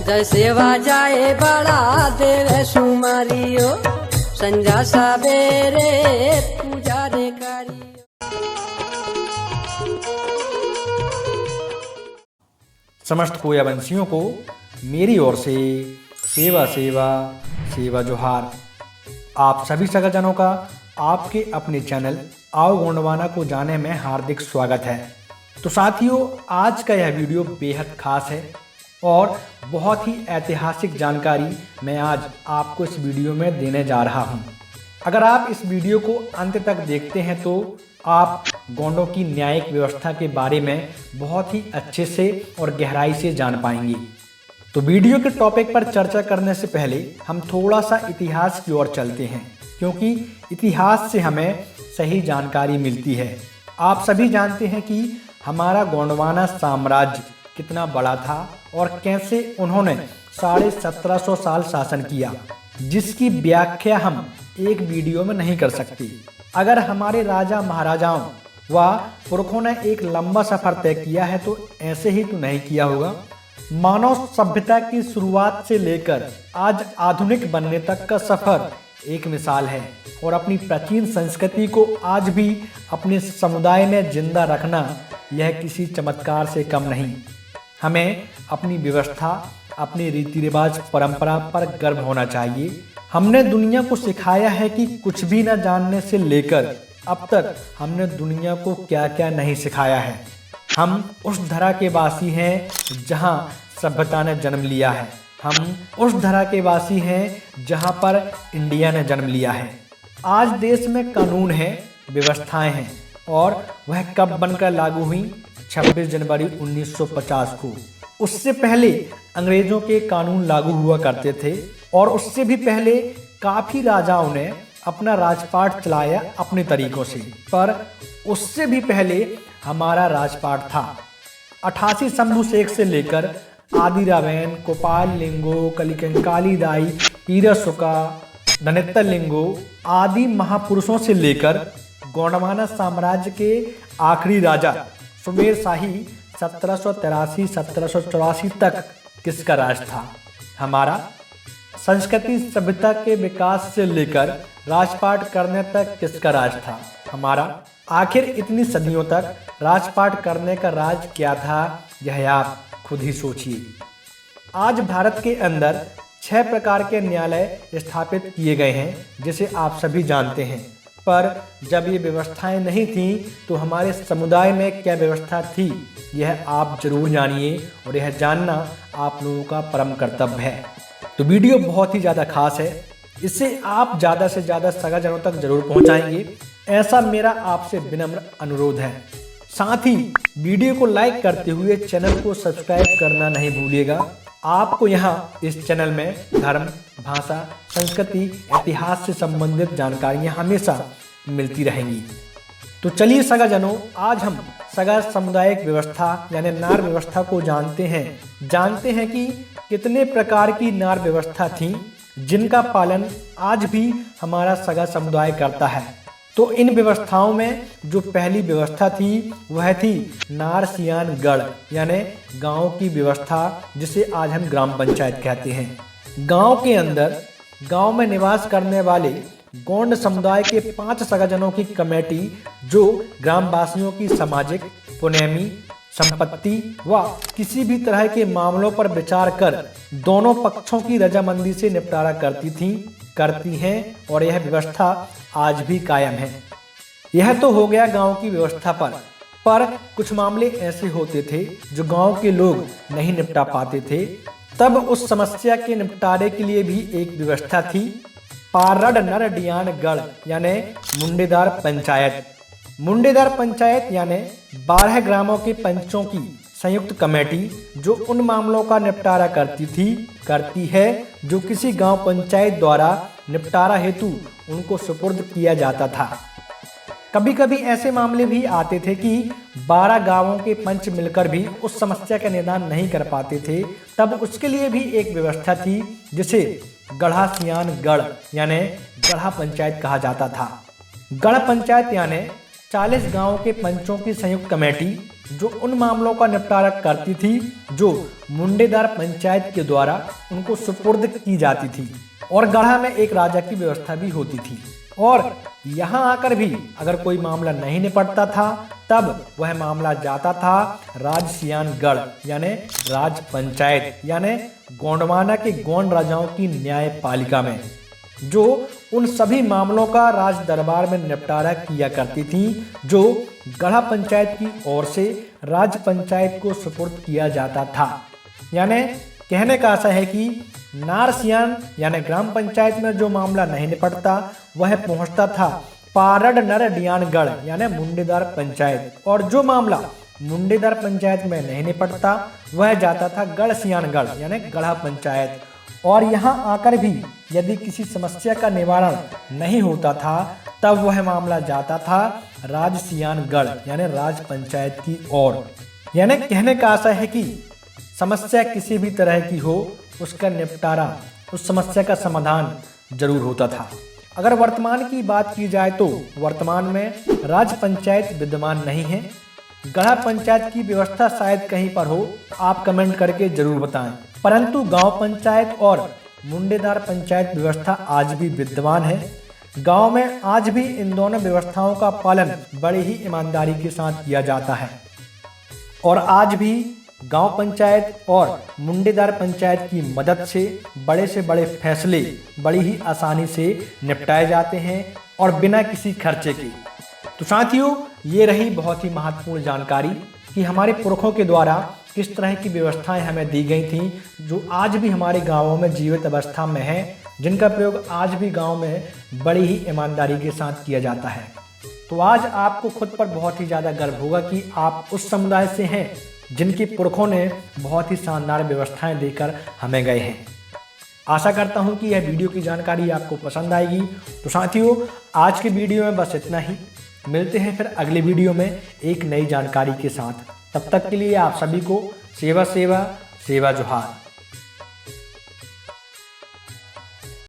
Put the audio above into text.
जय सेवा जाए बड़ा देवे सुमारियो संजा सवेरे पूजा रे करियो। समस्त कोयावंशियों को मेरी ओर से सेवा सेवा सेवा जोहार। आप सभी सगाजनों का आपके अपने चैनल आओ गोंडवाना को जाने में हार्दिक स्वागत है। तो साथियों, आज का यह वीडियो बेहद खास है और बहुत ही ऐतिहासिक जानकारी मैं आज आपको इस वीडियो में देने जा रहा हूं। अगर आप इस वीडियो को अंत तक देखते हैं तो आप गोंडों की न्यायिक व्यवस्था के बारे में बहुत ही अच्छे से और गहराई से जान पाएंगे। तो वीडियो के टॉपिक पर चर्चा करने से पहले हम थोड़ा सा इतिहास की ओर चलते हैं, क्योंकि इतिहास से हमें सही जानकारी मिलती है। आप सभी जानते हैं कि हमारा गोंडवाना साम्राज्य कितना बड़ा था और कैसे उन्होंने 1750 साल शासन किया, जिसकी व्याख्या हम एक वीडियो में नहीं कर सकते। अगर हमारे राजा महाराजाओं व पुरखों ने एक लंबा सफर तय किया है तो ऐसे ही तो नहीं किया होगा। मानव सभ्यता की शुरुआत से लेकर आज आधुनिक बनने तक का सफर एक मिसाल है और अपनी प्राचीन संस्कृति को आज भी अपने समुदाय में जिंदा रखना यह किसी चमत्कार से कम नहीं। हमें अपनी व्यवस्था, अपनी रीति रिवाज, परंपरा पर गर्व होना चाहिए। हमने दुनिया को सिखाया है कि कुछ भी न जानने से लेकर अब तक हमने दुनिया को क्या क्या नहीं सिखाया है। हम उस धरा के वासी हैं जहां सभ्यता ने जन्म लिया है। हम उस धरा के वासी हैं जहां पर इंडिया ने जन्म लिया है। आज देश में कानून है, व्यवस्थाएं हैं और वह कब बनकर लागू हुई? 26 जनवरी 1950 को। उससे पहले अंग्रेजों के कानून लागू हुआ करते थे और उससे भी पहले काफी राजाओं ने अपना राजपाट चलाया अपने तरीकों से, पर उससे भी पहले हमारा राजपाट था। 88 शंभू शेख से लेकर आदि रावेन, गोपाल लिंगो, कलिकंकाली दाई, पीरसुका, धनित्तर लिंगो आदि महापुरुषों से लेकर गोंडवाना साम्राज्य के आखिरी राजा सुमेर शाही 1783-1784 तक किसका राज था? हमारा। संस्कृति सभ्यता के विकास से लेकर राजपाट करने तक किसका राज था? हमारा। आखिर इतनी सदियों तक राजपाट करने का राज क्या था, यह आप खुद ही सोचिए। आज भारत के अंदर 6 प्रकार के न्यायालय स्थापित किए गए हैं, जिसे आप सभी जानते हैं। पर जब ये व्यवस्थाएं नहीं थीं तो हमारे समुदाय में क्या व्यवस्था थी, यह आप जरूर जानिए और यह जानना आप लोगों का परम कर्तव्य है। तो वीडियो बहुत ही ज़्यादा खास है, इसे आप ज़्यादा से ज़्यादा सगाजनों तक जरूर पहुंचाएंगे, ऐसा मेरा आपसे विनम्र अनुरोध है। साथ ही वीडियो को लाइक करते हुए चैनल को सब्सक्राइब करना नहीं भूलिएगा। आपको यहाँ इस चैनल में धर्म, भाषा, संस्कृति, इतिहास से संबंधित जानकारियाँ हमेशा मिलती रहेंगी। तो चलिए सगाजनों, आज हम सगा सामुदायिक व्यवस्था यानी नार व्यवस्था को जानते हैं कि कितने प्रकार की नार व्यवस्था थी, जिनका पालन आज भी हमारा सगा समुदाय करता है। तो इन व्यवस्थाओं में जो पहली व्यवस्था थी वह थी नार सियान गढ़ यानी गांव की व्यवस्था, जिसे आज हम ग्राम पंचायत कहते हैं। गांव के अंदर गांव में निवास करने वाले गोंड समुदाय के 5 सगाजनों की कमेटी, जो ग्रामवासियों की सामाजिक, पुनैमी, संपत्ति व किसी भी तरह के मामलों पर विचार कर दोनों पक्षों की रजामंदी से निपटारा करती हैं और यह व्यवस्था आज भी कायम है। यह तो हो गया गांव की व्यवस्था पर कुछ मामले ऐसे होते थे जो गांव के लोग नहीं निपटा पाते थे। तब उस समस्या के निपटारे के लिए भी एक व्यवस्था थी, पारड नर डियान गढ़ यानी मुंडेदार पंचायत। मुंडेदार पंचायत यानी 12 ग्रामों के पंचों की संयुक्त कमेटी, जो उन मामलों का निपटारा करती है जो किसी गांव पंचायत द्वारा निपटारा हेतु उनको सुपुर्द किया जाता था। कभी कभी ऐसे मामले भी आते थे कि 12 गांवों के पंच मिलकर भी उस समस्या का निदान नहीं कर पाते थे। तब उसके लिए भी एक व्यवस्था थी, जिसे गढ़ा सियान गढ़ यानी गढ़ा पंचायत कहा जाता था। गढ़ पंचायत यानी 40 गांवों के पंचों की संयुक्त कमेटी जो उन मामलों का निपटारा करती थी जो मुंडेदार पंचायत के द्वारा उनको सुपुर्द की जाती थी। और गढ़ा में एक राजा की व्यवस्था भी होती थी। और यहाँ आकर भी अगर कोई मामला नहीं निपटता था तब वह मामला जाता था राजसियानगढ़ यानी राज पंचायत यानी गोंडवाना के गोंड राजाओं की न्यायपालिका में, जो उन सभी मामलों का राज दरबार में निपटारा किया करती थी जो गढ़ा पंचायत की ओर से राज पंचायत को सुपुर्द किया जाता था। यानी कहने का आशय है कि नारसियान यानी ग्राम पंचायत में जो मामला नहीं निपटता वह पहुंचता था पारड नरडियानगढ़ यानी मुंडेदार पंचायत, और जो मामला मुंडेदार पंचायत में नहीं निपटता वह जाता था गढ़सियानगढ़ यानी गढ़ा पंचायत। और यहाँ आकर भी यदि किसी समस्या का निवारण नहीं होता था तब वह मामला जाता था राजसियानगढ़ यानी राज पंचायत की ओर। यानी कहने का आशय है कि समस्या किसी भी तरह की हो उसका निपटारा, उस समस्या का समाधान जरूर होता था। अगर वर्तमान की बात की जाए तो वर्तमान में राज पंचायत विद्यमान नहीं है। गढ़ा पंचायत की व्यवस्था शायद कहीं पर हो, आप कमेंट करके जरूर बताएं। परंतु गांव पंचायत और मुंडेदार पंचायत व्यवस्था आज भी विद्यमान है। गांव में आज भी इन दोनों व्यवस्थाओं का पालन बड़ी ही ईमानदारी के साथ किया जाता है और आज भी गांव पंचायत और मुंडेदार पंचायत की मदद से बड़े फैसले बड़ी ही आसानी से निपटाए जाते हैं और बिना किसी खर्चे के। तो साथियों, ये रही बहुत ही महत्वपूर्ण जानकारी कि हमारे पुरखों के द्वारा किस तरह की व्यवस्थाएं हमें दी गई थी जो आज भी हमारे गांवों में जीवित अवस्था में है, जिनका प्रयोग आज भी गांव में बड़ी ही ईमानदारी के साथ किया जाता है। तो आज आपको खुद पर बहुत ही ज़्यादा गर्व होगा कि आप उस समुदाय से हैं जिनके पुरखों ने बहुत ही शानदार व्यवस्थाएं देकर हमें गए हैं। आशा करता हूं कि यह वीडियो की जानकारी आपको पसंद आएगी। तो साथियों, आज के वीडियो में बस इतना ही। मिलते हैं फिर अगले वीडियो में एक नई जानकारी के साथ। तब तक के लिए आप सभी को सेवा सेवा सेवा जोहार।